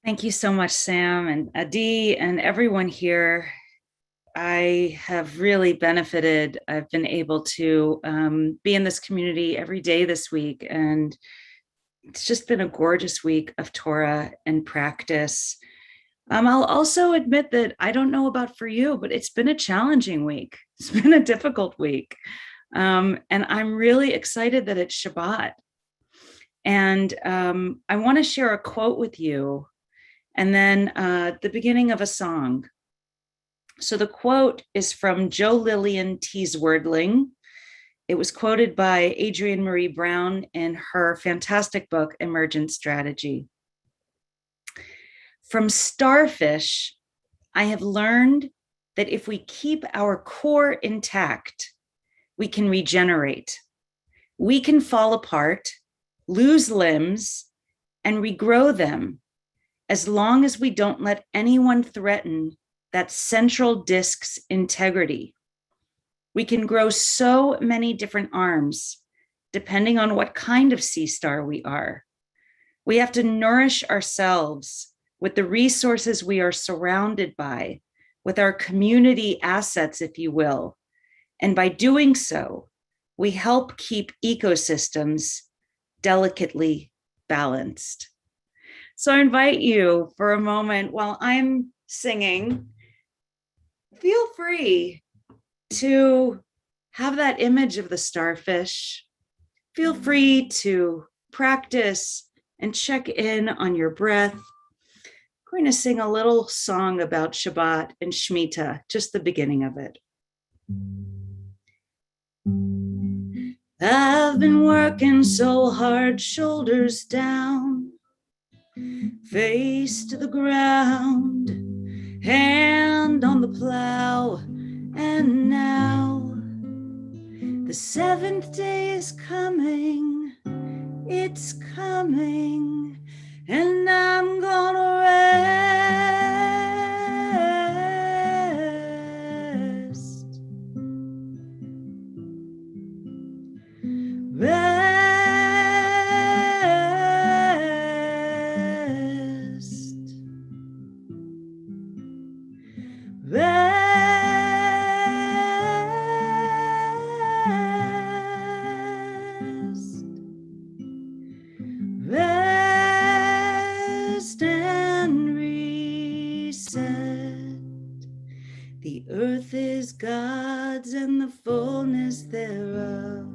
Thank you so much, Sam and Adi and everyone here. I have really benefited. I've been able to be in this community every day this week, and it's just been a gorgeous week of Torah and practice. I'll also admit that I don't know about for you, but it's been a challenging week. It's been a difficult week. And I'm really excited that it's Shabbat. And I want to share a quote with you and then the beginning of a song. So the quote is from Jo Lillian Teeswordling. It was quoted by Adrienne Marie Brown in her fantastic book, Emergent Strategy. From starfish, I have learned that if we keep our core intact, we can regenerate. We can fall apart, lose limbs, and regrow them as long as we don't let anyone threaten that central disk's integrity. We can grow so many different arms, depending on what kind of sea star we are. We have to nourish ourselves with the resources we are surrounded by, with our community assets, if you will. And by doing so, we help keep ecosystems delicately balanced. So I invite you for a moment while I'm singing, feel free to have that image of the starfish. Feel free to practice and check in on your breath. I'm going to sing a little song about Shabbat and Shemitah, just the beginning of it. I've been working so hard, shoulders down, face to the ground, hand on the plow, and now the seventh day is coming, it's coming, and I'm gonna rest. Rest and reset. The earth is God's and the fullness thereof.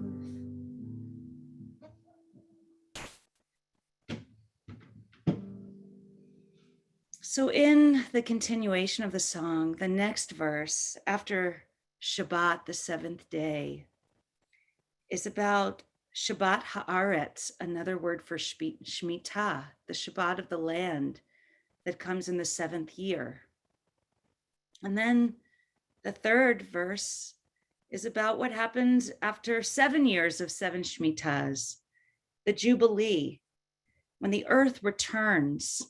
So in the continuation of the song, the next verse after Shabbat, the seventh day, is about Shabbat Haaretz, another word for Shemitah, the Shabbat of the land that comes in the seventh year. And then the third verse is about what happens after 7 years of 7 Shemitahs, the Jubilee, when the earth returns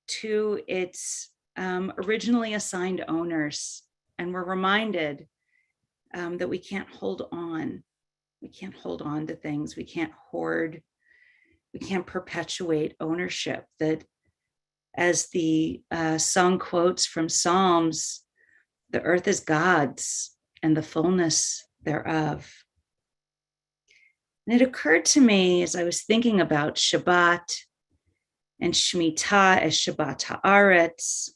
to its originally assigned owners. And we're reminded that we can't hold on. We can't hold on to things. We can't hoard. We can't perpetuate ownership. That, as the song quotes from Psalms, the earth is God's and the fullness thereof. And it occurred to me as I was thinking about Shabbat and Shemitah as Shabbat Haaretz,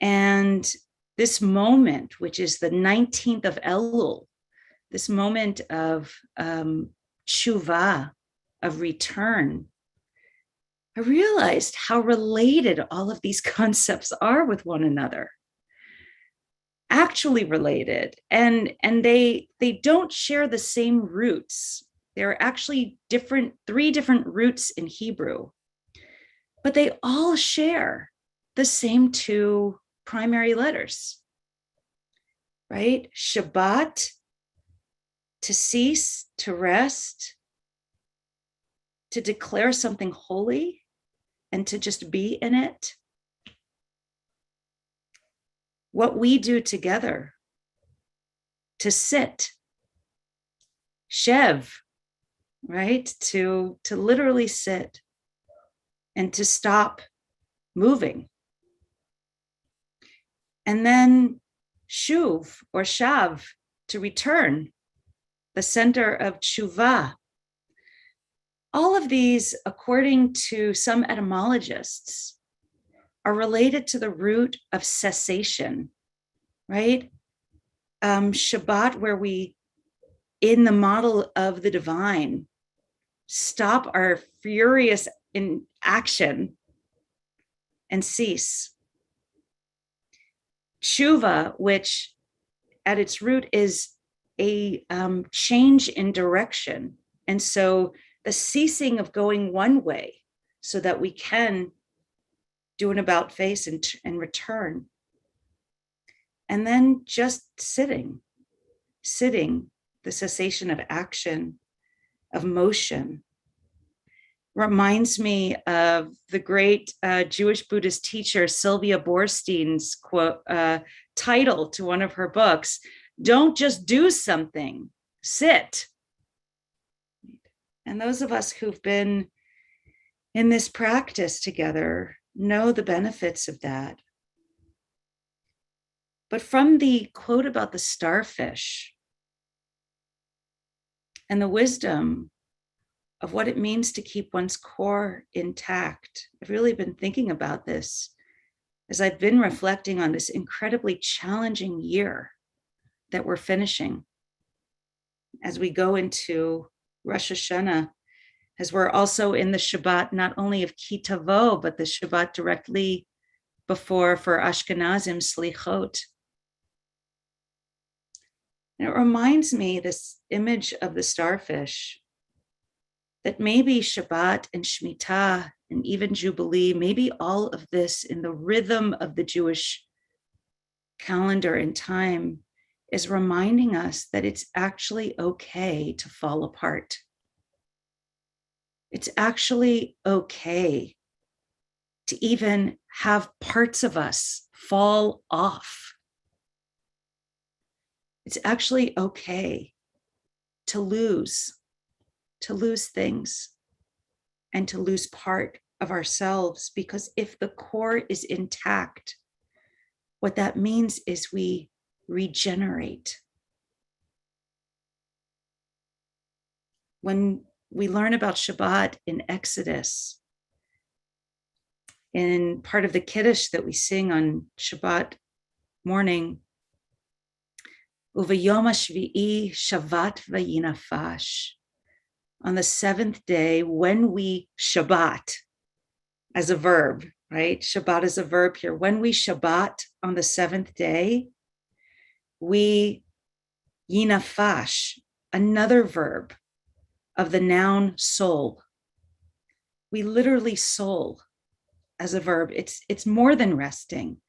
and this moment, which is the 19th of Elul, this moment of tshuva, of return, I realized how related all of these concepts are with one another. Actually related, and they don't share the same roots. There are actually three different roots in Hebrew, but they all share the same two primary letters, right? Shabbat, to cease, to rest, to declare something holy, and to just be in it. What we do together, to sit, shev, right? To literally sit and to stop moving. And then shuv or shav, to return, the center of tshuva. All of these, according to some etymologists, are related to the root of cessation, right? Shabbat, where we, in the model of the divine, stop our furious in action and cease. Tshuva, which at its root is a change in direction. And so the ceasing of going one way so that we can do an about face and return. And then just sitting, the cessation of action, of motion. Reminds me of the great Jewish Buddhist teacher Sylvia Boorstein's quote, title to one of her books, "Don't just do something, sit." And those of us who've been in this practice together know the benefits of that. But from the quote about the starfish and the wisdom of what it means to keep one's core intact, I've really been thinking about this as I've been reflecting on this incredibly challenging year that we're finishing as we go into Rosh Hashanah, as we're also in the Shabbat, not only of Ki Tavo, but the Shabbat directly before for Ashkenazim, Slichot. And it reminds me, this image of the starfish, that maybe Shabbat and Shemitah and even Jubilee, maybe all of this in the rhythm of the Jewish calendar and time is reminding us that it's actually okay to fall apart. It's actually okay to even have parts of us fall off. It's actually okay to lose things and to lose part of ourselves, because if the core is intact, what that means is we regenerate. When we learn about Shabbat in Exodus, in part of the Kiddush that we sing on Shabbat morning, Uvayom HaShvi'i Shavat Vayinafash. On the seventh day, when we Shabbat as a verb, right? Shabbat is a verb here. When we Shabbat on the seventh day, we Yinafash, another verb of the noun soul. We literally soul as a verb. It's more than resting.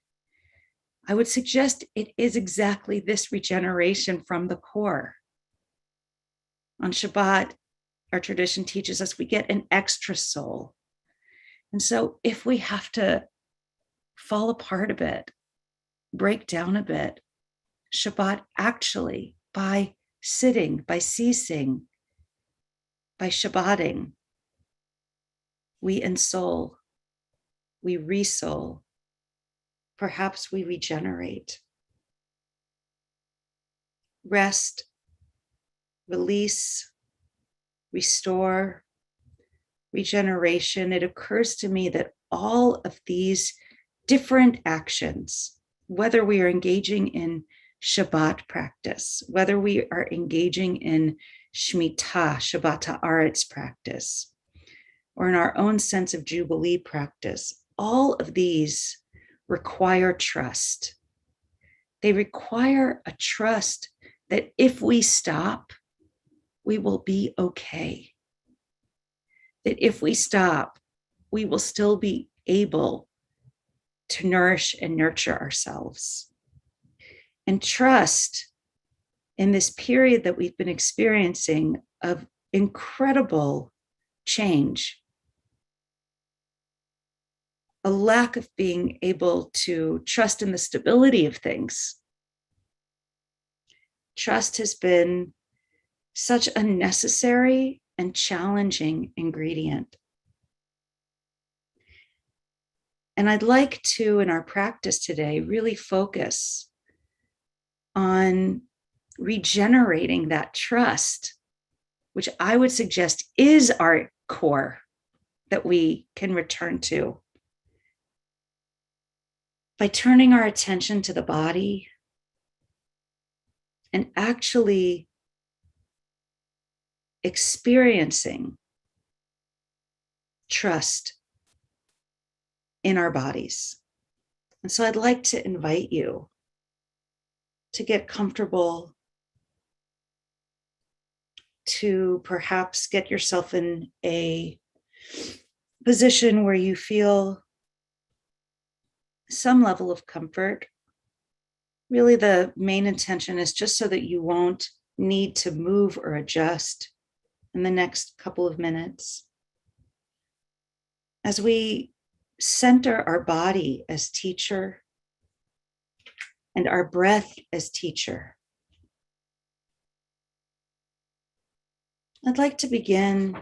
I would suggest it is exactly this regeneration from the core. On Shabbat, our tradition teaches us we get an extra soul. And so if we have to fall apart a bit, break down a bit, Shabbat actually, by sitting, by ceasing, by Shabbating, we ensoul, we resoul, perhaps we regenerate. Rest, release, restore, regeneration. It occurs to me that all of these different actions, whether we are engaging in Shabbat practice, whether we are engaging in Shemitah, Shabbat Haaretz practice, or in our own sense of Jubilee practice, all of these require trust. They require a trust that if we stop, we will be okay. That if we stop, we will still be able to nourish and nurture ourselves. And trust in this period that we've been experiencing of incredible change, a lack of being able to trust in the stability of things. Trust has been such a necessary and challenging ingredient. And I'd like to, in our practice today, really focus on regenerating that trust, which I would suggest is our core that we can return to by turning our attention to the body and actually experiencing trust in our bodies. And so I'd like to invite you to get comfortable, to perhaps get yourself in a position where you feel some level of comfort. Really, the main intention is just so that you won't need to move or adjust in the next couple of minutes. As we center our body as teacher and our breath as teacher, I'd like to begin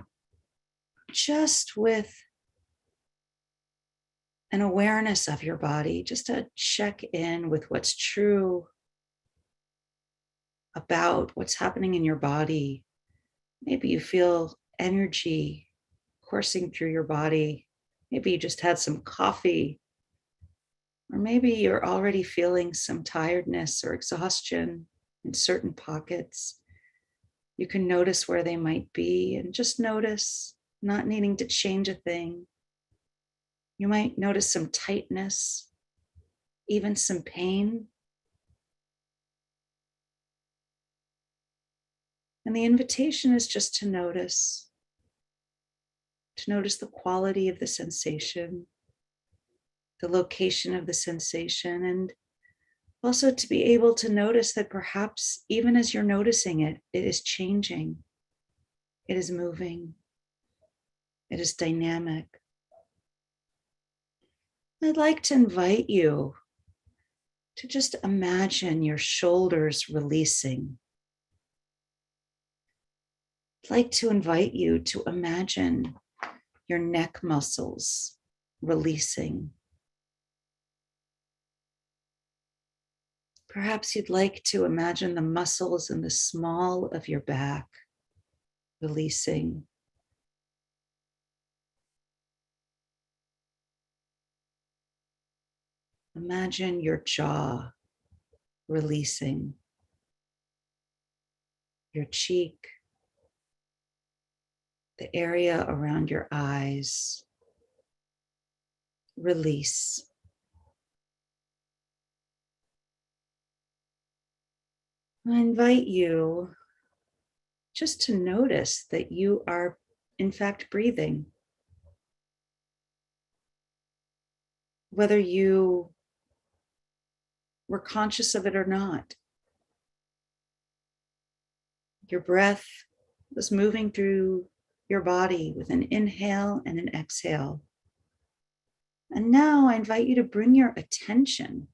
just with an awareness of your body, just to check in with what's true about what's happening in your body. Maybe you feel energy coursing through your body. Maybe you just had some coffee, or maybe you're already feeling some tiredness or exhaustion in certain pockets. You can notice where they might be and just notice, not needing to change a thing. You might notice some tightness, even some pain. And the invitation is just to notice the quality of the sensation, the location of the sensation, and also to be able to notice that perhaps even as you're noticing it, it is changing, it is moving, it is dynamic. I'd like to invite you to just imagine your shoulders releasing. I'd like to invite you to imagine your neck muscles releasing. Perhaps you'd like to imagine the muscles in the small of your back releasing. Imagine your jaw releasing, your cheek, the area around your eyes. Release. I invite you just to notice that you are, in fact, breathing. Whether you were conscious of it or not. Your breath was moving through your body with an inhale and an exhale. And now I invite you to bring your attention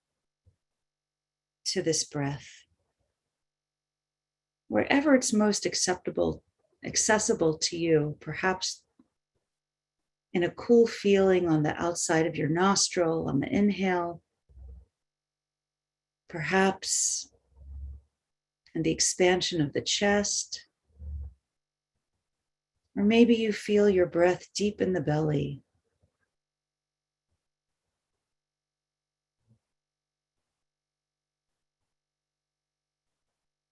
to this breath, wherever it's most accessible to you, perhaps in a cool feeling on the outside of your nostril on the inhale, perhaps in the expansion of the chest, or maybe you feel your breath deep in the belly.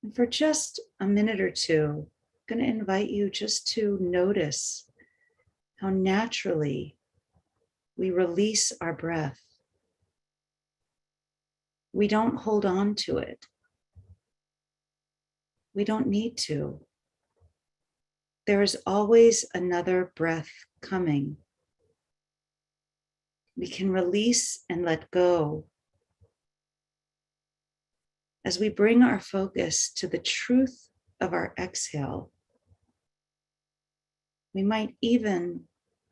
And for just a minute or two, I'm going to invite you just to notice how naturally we release our breath. We don't hold on to it. We don't need to. There is always another breath coming. We can release and let go as we bring our focus to the truth of our exhale. We might even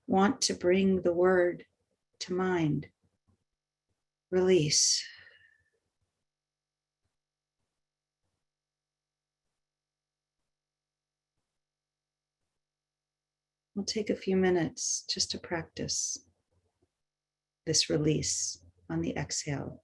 want to bring the word to mind. Release. We'll take a few minutes just to practice. this release on the exhale.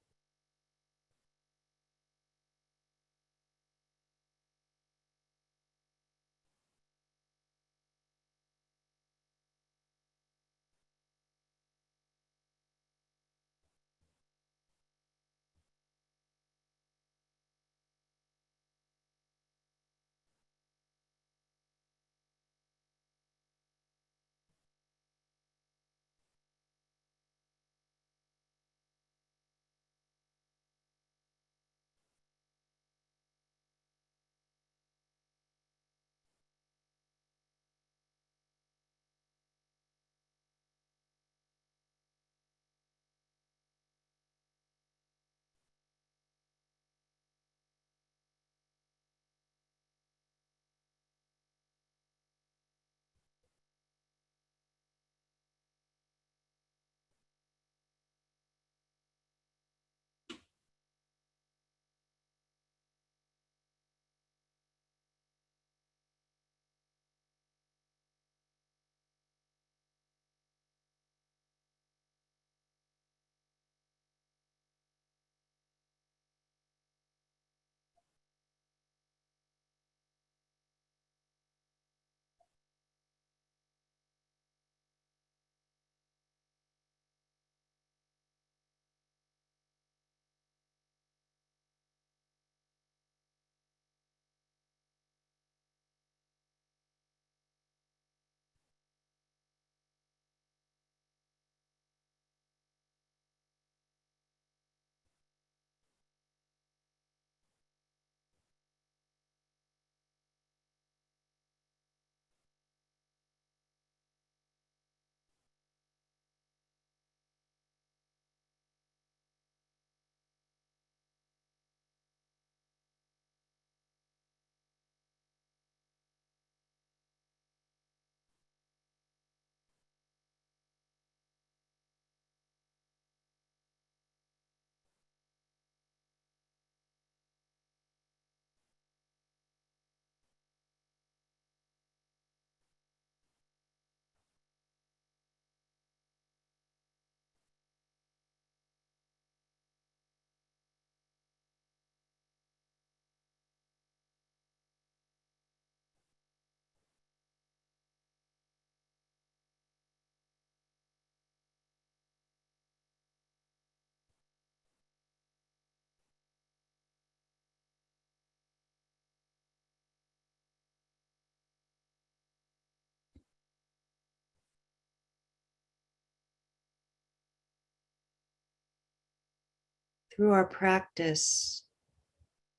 Through our practice,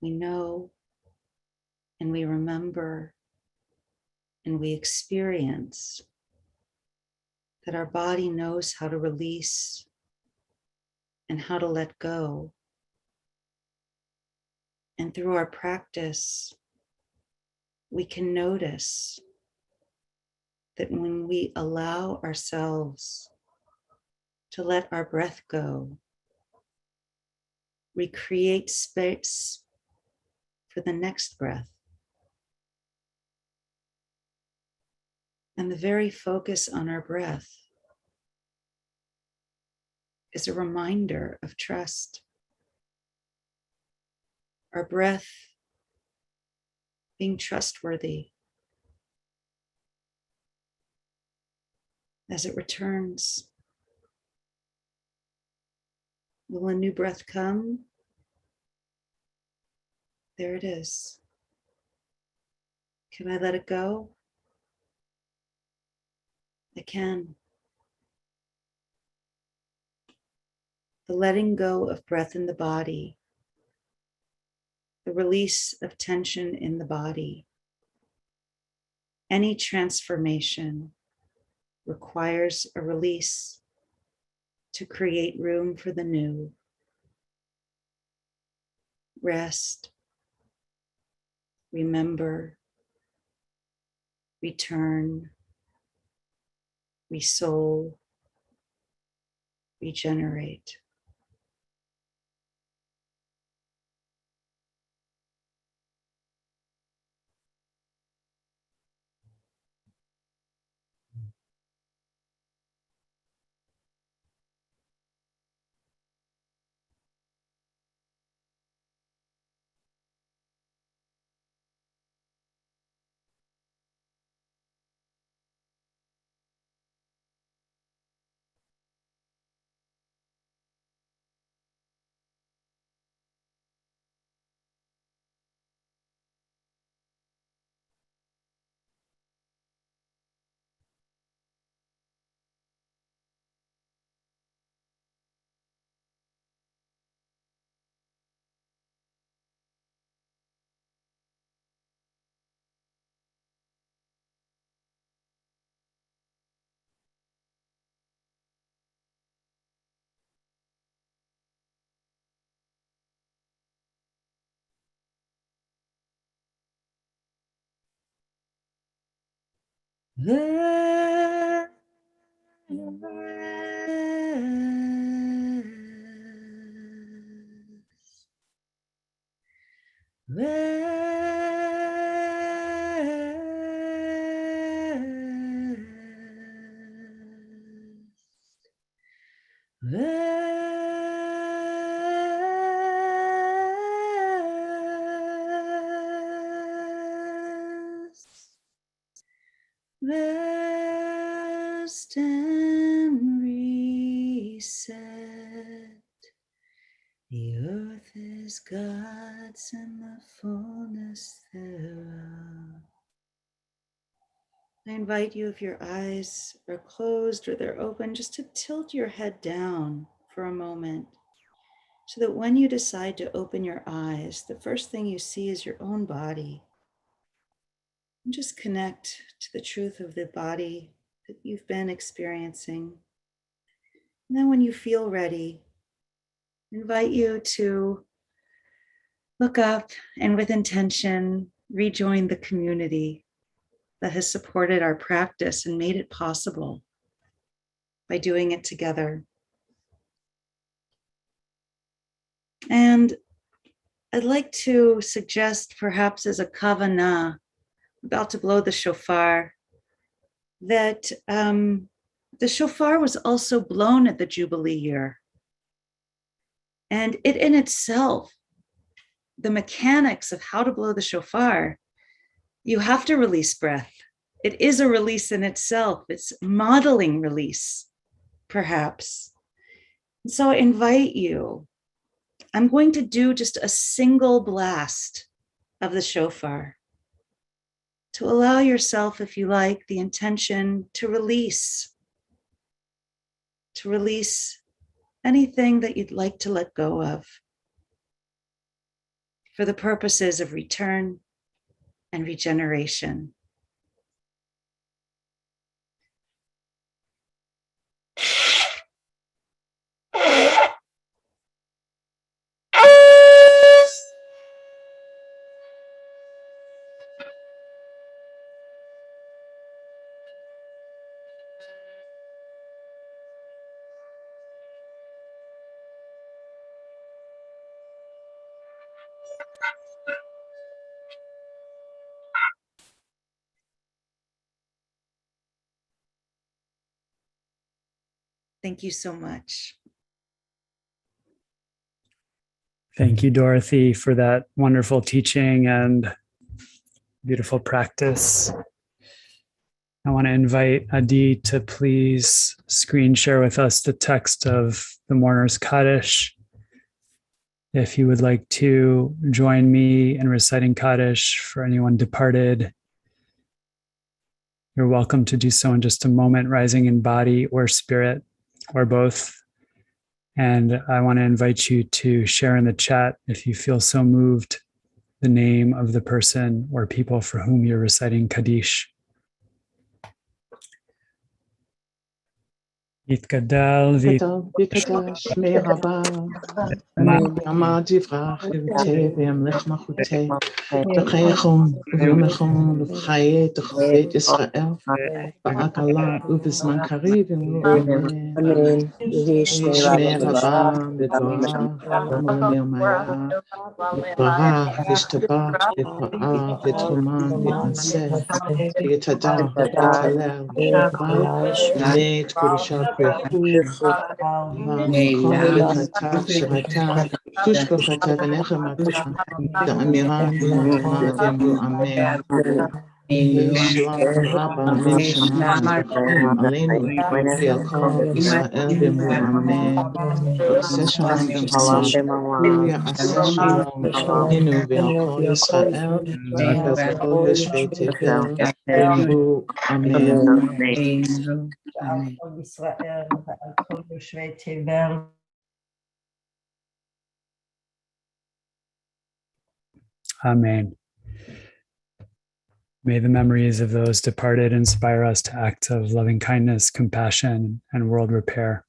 we know and we remember and we experience that our body knows how to release and how to let go. And through our practice, we can notice that when we allow ourselves to let our breath go, we create space for the next breath. And the very focus on our breath is a reminder of trust. Our breath being trustworthy as it returns. Will a new breath come? There it is. Can I let it go? I can. The letting go of breath in the body, the release of tension in the body. Any transformation requires a release to create room for the new. Rest, remember, return, resoul, regenerate. Rest and reset. The earth is God's and the fullness thereof. I invite you, if your eyes are closed or they're open, just to tilt your head down for a moment, so that when you decide to open your eyes, the first thing you see is your own body. And just connect to the truth of the body that you've been experiencing. And then when you feel ready, I invite you to look up and with intention, rejoin the community that has supported our practice and made it possible by doing it together. And I'd like to suggest, perhaps as a kavanah, about to blow the shofar, that the shofar was also blown at the Jubilee year. And it in itself, the mechanics of how to blow the shofar, you have to release breath. It is a release in itself. It's modeling release, perhaps. And so I invite you, I'm going to do just a single blast of the shofar to allow yourself, if you like, the intention to release anything that you'd like to let go of for the purposes of return and regeneration. Thank you so much. Thank you, Dorothy, for that wonderful teaching and beautiful practice. I want to invite Adi to please screen share with us the text of the Mourner's Kaddish. If you would like to join me in reciting Kaddish for anyone departed, you're welcome to do so in just a moment, rising in body or spirit, or both. And I want to invite you to share in the chat, if you feel so moved, the name of the person or people for whom you're reciting Kaddish. יתגדל ויקדש שמי רבה, ויאמר דברך ויבטא וימלך מלכותי, בחייכם וביומכם ובחיי תוכפי את ישראל, בעגלה ובזמן קריב יאמרו אמן. וישמע רבה בדברך ומרמיה, יתברך וישתבח ויפאר ויתרומן ויתנשא, ויתהדר ויתהלל, ונית קודשה פריחו, ומקום וחטאת שירתה, תושבחתה ונחמתה, ואמירן ונחמה ויאמרו אמן. יהי שלום רבה מן שמיים וחיים עלינו ועל כל ישראל ויאמרו אמן. ועושה שלום במקום, הוא יעשה שלום עלינו ועל כל ישראל ועל כל יושבי תבל ויאמרו אמן. ועל כל ישראל ועל כל יושבי תבל. Amen. May the memories of those departed inspire us to acts of loving kindness, compassion, and world repair.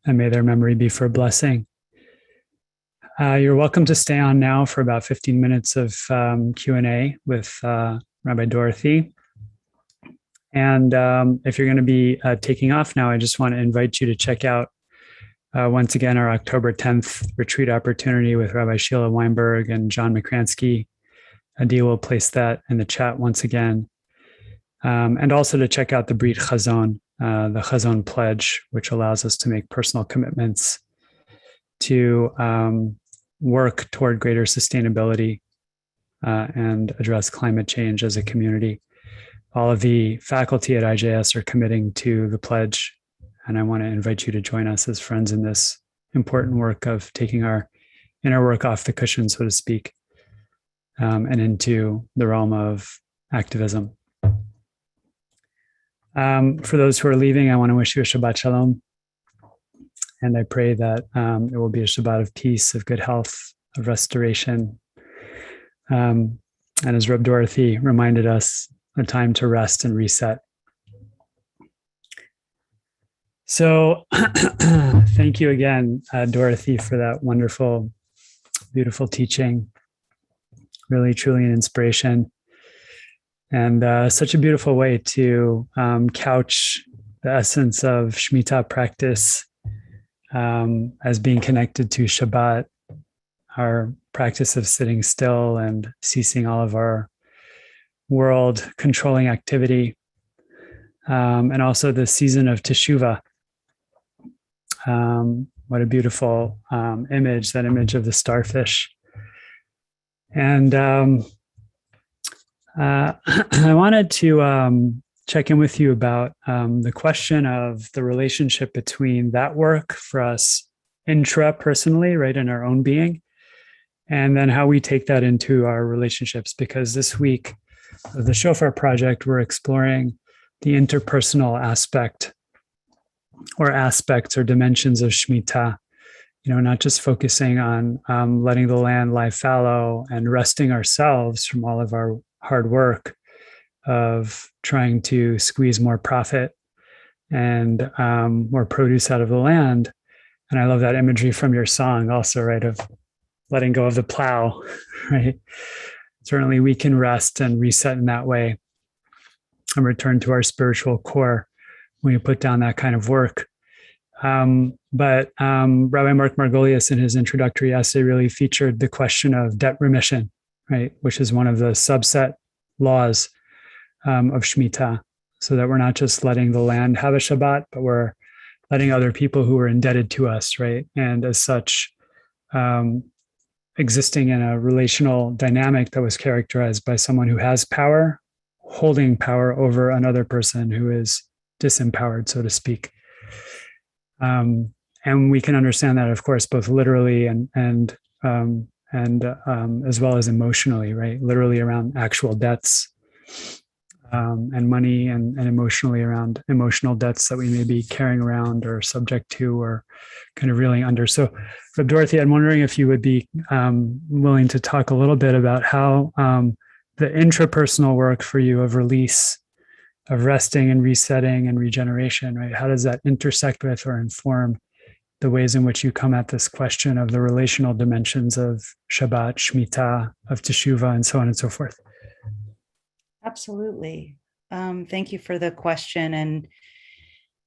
And may their memory be for blessing. You're welcome to stay on now for about 15 minutes of Q&A with Rabbi Dorothy. And if you're going to be taking off now, I just want to invite you to check out once again our October 10th retreat opportunity with Rabbi Sheila Weinberg and John McCransky. Adi will place that in the chat once again. And also to check out the Brit Chazon, the Chazon Pledge, which allows us to make personal commitments to work toward greater sustainability and address climate change as a community. All of the faculty at IJS are committing to the pledge, and I want to invite you to join us as friends in this important work of taking our inner work off the cushion, so to speak, and into the realm of activism. For those who are leaving, I want to wish you a Shabbat Shalom. And I pray that it will be a Shabbat of peace, of good health, of restoration. And as Reb Dorothy reminded us, a time to rest and reset. So thank you again, Dorothy, for that wonderful, beautiful teaching. Really, truly an inspiration. And such a beautiful way to couch the essence of Shemitah practice as being connected to Shabbat, our practice of sitting still and ceasing all of our world controlling activity, and also the season of Teshuvah. What a beautiful image, that image of the starfish. And I wanted to check in with you about the question of the relationship between that work for us intrapersonally, right, in our own being, and then how we take that into our relationships. Because this week of the Shofar Project, we're exploring the interpersonal aspect or aspects or dimensions of Shemitah, not just focusing on letting the land lie fallow and resting ourselves from all of our hard work of trying to squeeze more profit and more produce out of the land. And I love that imagery from your song also, right, of letting go of the plow, right? Certainly we can rest and reset in that way and return to our spiritual core when you put down that kind of work. But Rabbi Mark Margolius in his introductory essay really featured the question of debt remission, right, which is one of the subset laws of Shemitah, so that we're not just letting the land have a Shabbat, but we're letting other people who are indebted to us, right, and as such, existing in a relational dynamic that was characterized by someone who has power, holding power over another person who is disempowered, so to speak. And we can understand that, of course, both literally and as well as emotionally, right? Literally around actual debts and money, and emotionally around emotional debts that we may be carrying around or subject to or kind of reeling under. So, Reb Dorothy, I'm wondering if you would be willing to talk a little bit about how the intrapersonal work for you of release, of resting and resetting and regeneration, right? How does that intersect with or inform the ways in which you come at this question of the relational dimensions of Shabbat, Shemitah, of Teshuvah, and so on and so forth? Absolutely. Thank you for the question.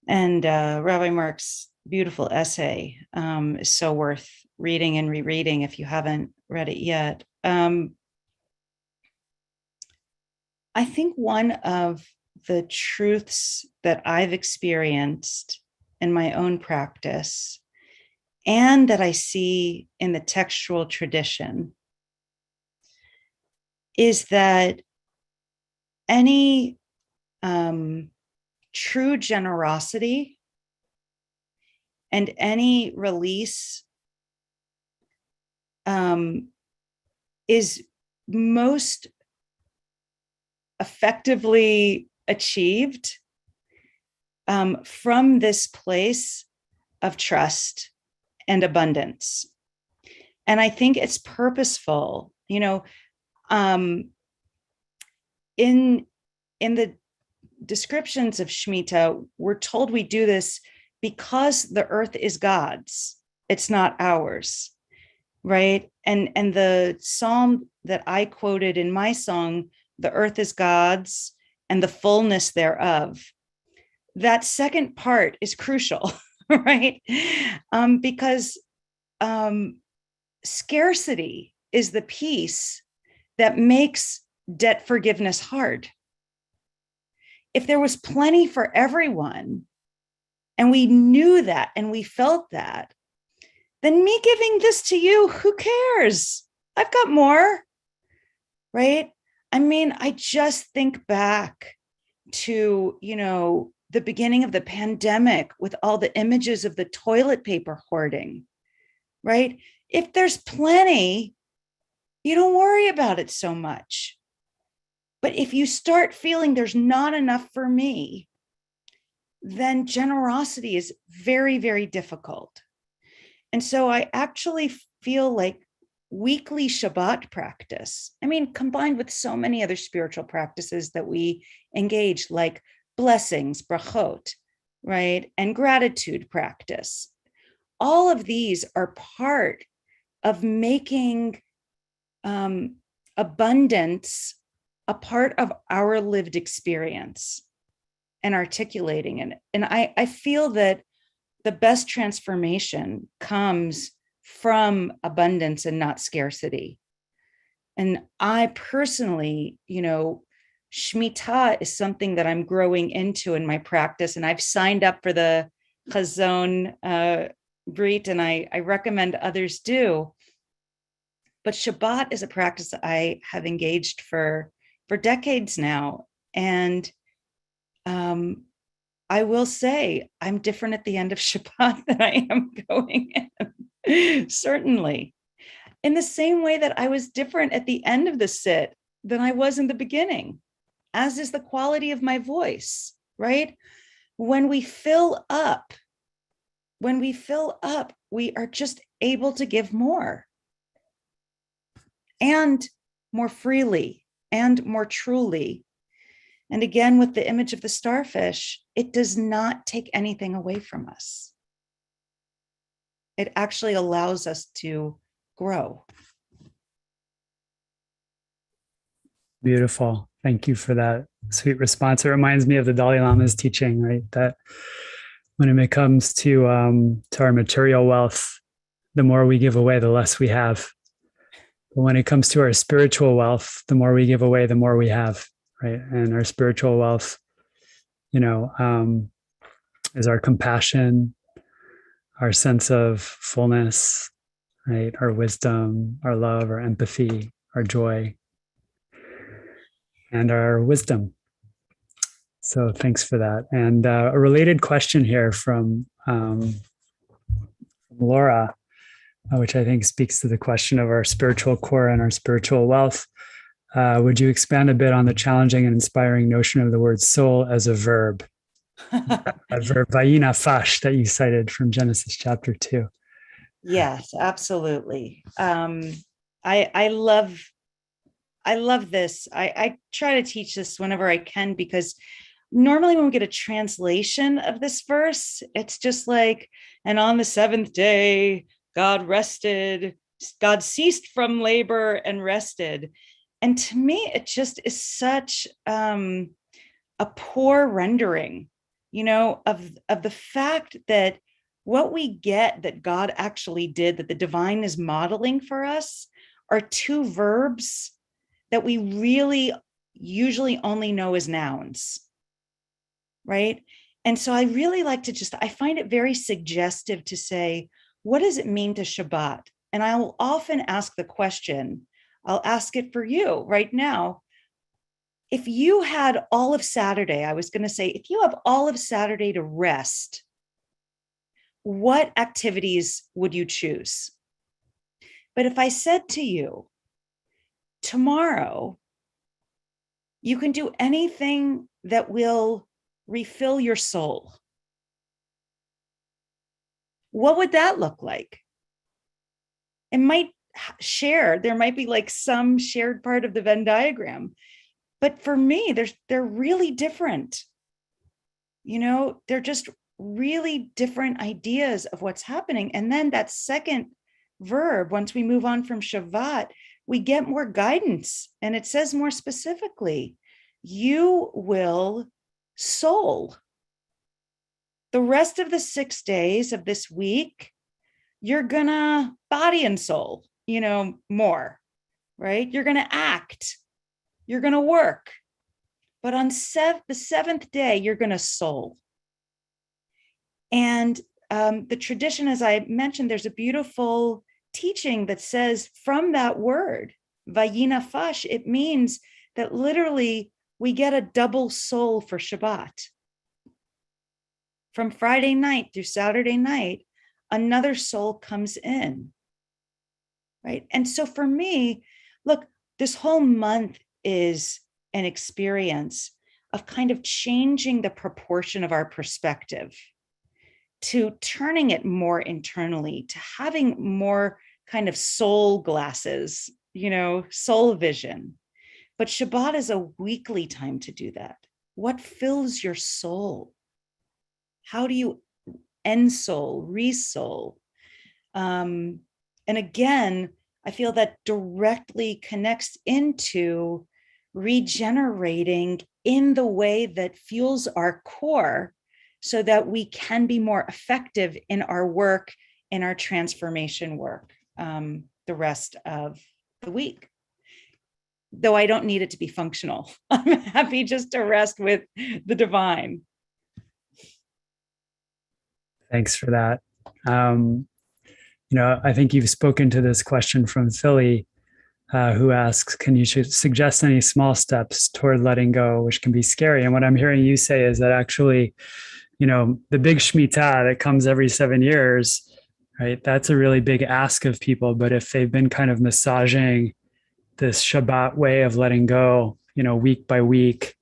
And Rabbi Mark's beautiful essay is so worth reading and rereading if you haven't read it yet. I think one of the truths that I've experienced in my own practice and that I see in the textual tradition is that any true generosity and any release is most effectively achieved from this place of trust and abundance. And I think it's purposeful, in the descriptions of Shemitah, we're told we do this because the earth is God's, it's not ours, right? And the psalm that I quoted in my song the earth is God's, and the fullness thereof. That second part is crucial, right? Because scarcity is the piece that makes debt forgiveness hard. If there was plenty for everyone, and we knew that and we felt that, then me giving this to you, who cares? I've got more, right? I mean, I just think back to, the beginning of the pandemic with all the images of the toilet paper hoarding, right? If there's plenty, you don't worry about it so much. But if you start feeling there's not enough for me, then generosity is very, very difficult. And so I actually feel like weekly Shabbat practice, combined with so many other spiritual practices that we engage, like blessings, brachot, right? And gratitude practice. All of these are part of making abundance a part of our lived experience and articulating it. And I feel that the best transformation comes from abundance and not scarcity. And I personally, Shemitah is something that I'm growing into in my practice. And I've signed up for the Chazon Brit, and I recommend others do. But Shabbat is a practice that I have engaged for decades now. And I will say I'm different at the end of Shabbat than I am going in, certainly. In the same way that I was different at the end of the sit than I was in the beginning, as is the quality of my voice, right? When we fill up, we are just able to give more and more freely and more truly. And again, with the image of the starfish, it does not take anything away from us. It actually allows us to grow. Beautiful. Thank you for that sweet response. It reminds me of the Dalai Lama's teaching, right? That when it comes to our material wealth, the more we give away, the less we have. But when it comes to our spiritual wealth, the more we give away, the more we have. Right. And our spiritual wealth, is our compassion, our sense of fullness, right? Our wisdom, our love, our empathy, our joy, and our wisdom. So thanks for that. And a related question here from Laura, which I think speaks to the question of our spiritual core and our spiritual wealth. Would you expand a bit on the challenging and inspiring notion of the word soul as a verb? A verb, vayina fash, that you cited from Genesis chapter 2. Yes, absolutely. I love this. I try to teach this whenever I can, because normally when we get a translation of this verse, it's just like, and on the seventh day, God rested, God ceased from labor and rested. And to me, it just is such a poor rendering, of the fact that what we get that God actually did, that the divine is modeling for us, are two verbs that we really usually only know as nouns, right? And so I really like to I find it very suggestive to say, what does it mean to Shabbat? And I will often ask the question, I'll ask it for you right now. If you had all of Saturday, I was going to say, if you have all of Saturday to rest, what activities would you choose? But if I said to you, tomorrow, you can do anything that will refill your soul, what would that look like? It might there might be like some shared part of the Venn diagram. But for me, they're really different. They're just really different ideas of what's happening. And then that second verb, once we move on from Shabbat, we get more guidance. And it says more specifically, you will soul. The rest of the 6 days of this week, you're gonna body and soul, more, right? You're gonna act, you're gonna work. But on the 7th day, you're gonna soul. And the tradition, as I mentioned, there's a beautiful teaching that says from that word, vayinafash, it means that literally we get a double soul for Shabbat. From Friday night through Saturday night, another soul comes in, right? And so for me, look, this whole month is an experience of kind of changing the proportion of our perspective, to turning it more internally, to having more kind of soul glasses, soul vision. But Shabbat is a weekly time to do that. What fills your soul? How do you ensoul, resoul? And again, I feel that directly connects into regenerating in the way that fuels our core, so that we can be more effective in our work, in our transformation work, the rest of the week. Though I don't need it to be functional. I'm happy just to rest with the divine. Thanks for that. I think you've spoken to this question from Philly, who asks, can you suggest any small steps toward letting go, which can be scary? And what I'm hearing you say is that actually, the big Shemitah that comes every 7 years, right? That's a really big ask of people. But if they've been kind of massaging this Shabbat way of letting go, week by week,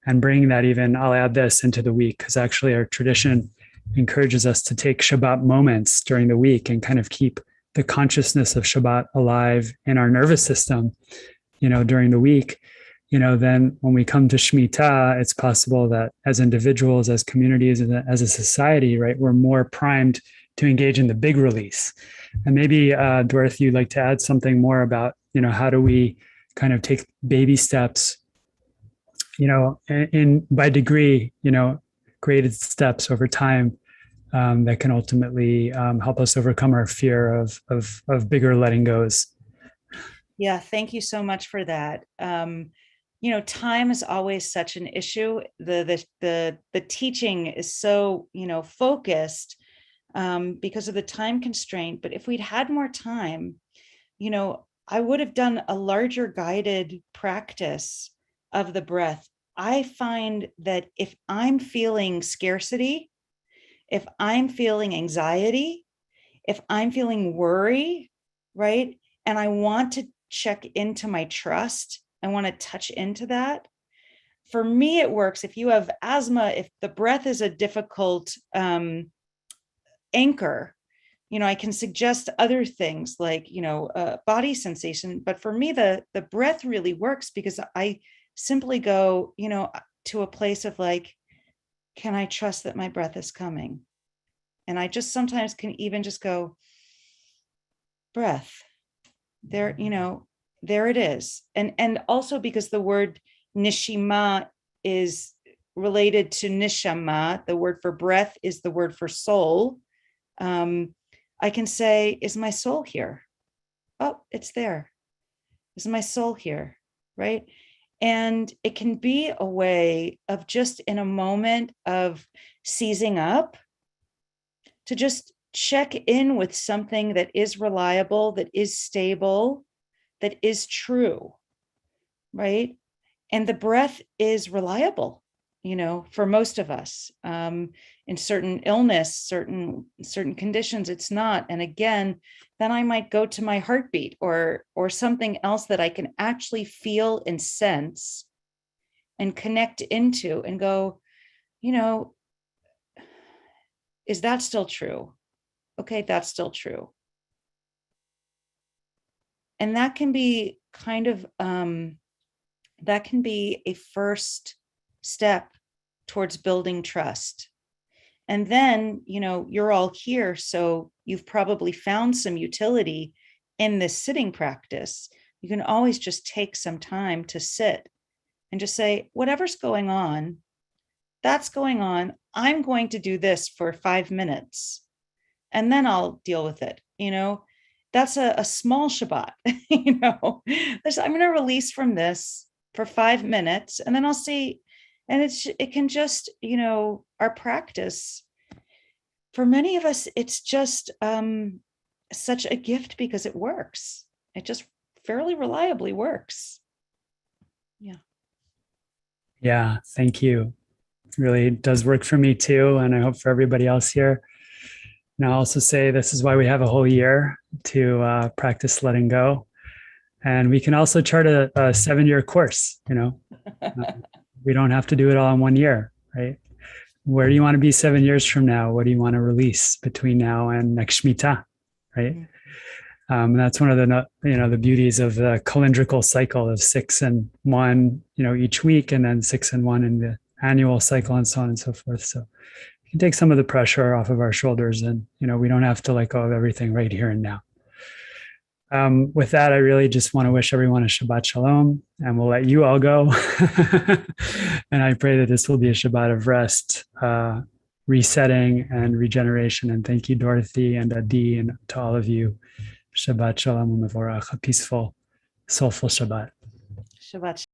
and bringing that even, I'll add this into the week, because actually our tradition encourages us to take Shabbat moments during the week and kind of keep the consciousness of Shabbat alive in our nervous system, during the week. Then when we come to Shemitah, it's possible that as individuals, as communities, as a society, right, we're more primed to engage in the big release. And maybe, Dorothy, you'd like to add something more about, how do we kind of take baby steps, in by degree, graded steps over time, that can ultimately help us overcome our fear of bigger letting goes. Yeah, thank you so much for that. Time is always such an issue. The teaching is so, focused because of the time constraint. But if we'd had more time, I would have done a larger guided practice of the breath. I find that if I'm feeling scarcity, if I'm feeling anxiety, if I'm feeling worry, right, and I want to check into my trust, I want to touch into that. For me, it works. If you have asthma, if the breath is a difficult anchor, I can suggest other things like, body sensation. But for me, the breath really works because I simply go, to a place of like, can I trust that my breath is coming? And I just sometimes can even just go, breath, there, there it is. And also because the word nishima is related to nishama, the word for breath is the word for soul. I can say, is my soul here? Oh, it's there. Is my soul here? Right? And it can be a way of just in a moment of seizing up, to just check in with something that is reliable, that is stable, that is true, right? And the breath is reliable, for most of us. In certain illness, certain conditions, it's not. And again, then I might go to my heartbeat or something else that I can actually feel and sense and connect into and go, is that still true? Okay, that's still true. And that can be kind of, that can be a first step towards building trust. And then, you're all here, so you've probably found some utility in this sitting practice. You can always just take some time to sit and just say, whatever's going on, that's going on. I'm going to do this for 5 minutes and then I'll deal with it. That's a small Shabbat. I'm going to release from this for 5 minutes and then I'll see. And it can just, our practice, for many of us, it's just such a gift because it works. It just fairly reliably works. Yeah. Yeah, thank you. It really does work for me too. And I hope for everybody else here. And I'll also say this is why we have a whole year to practice letting go. And we can also chart a 7-year course, we don't have to do it all in 1 year, right? Where do you want to be 7 years from now? What do you want to release between now and next Shemitah, right? And that's one of the beauties of the calendrical cycle of 6 and 1, each week, and then 6 and 1 in the annual cycle, and so on and so forth. So we can take some of the pressure off of our shoulders, and we don't have to let go of everything right here and now. With that, I really just want to wish everyone a Shabbat Shalom, and we'll let you all go. And I pray that this will be a Shabbat of rest, resetting, and regeneration. And thank you, Dorothy and Adi, and to all of you. Shabbat Shalom u'mevorach, a peaceful, soulful Shabbat. Shabbat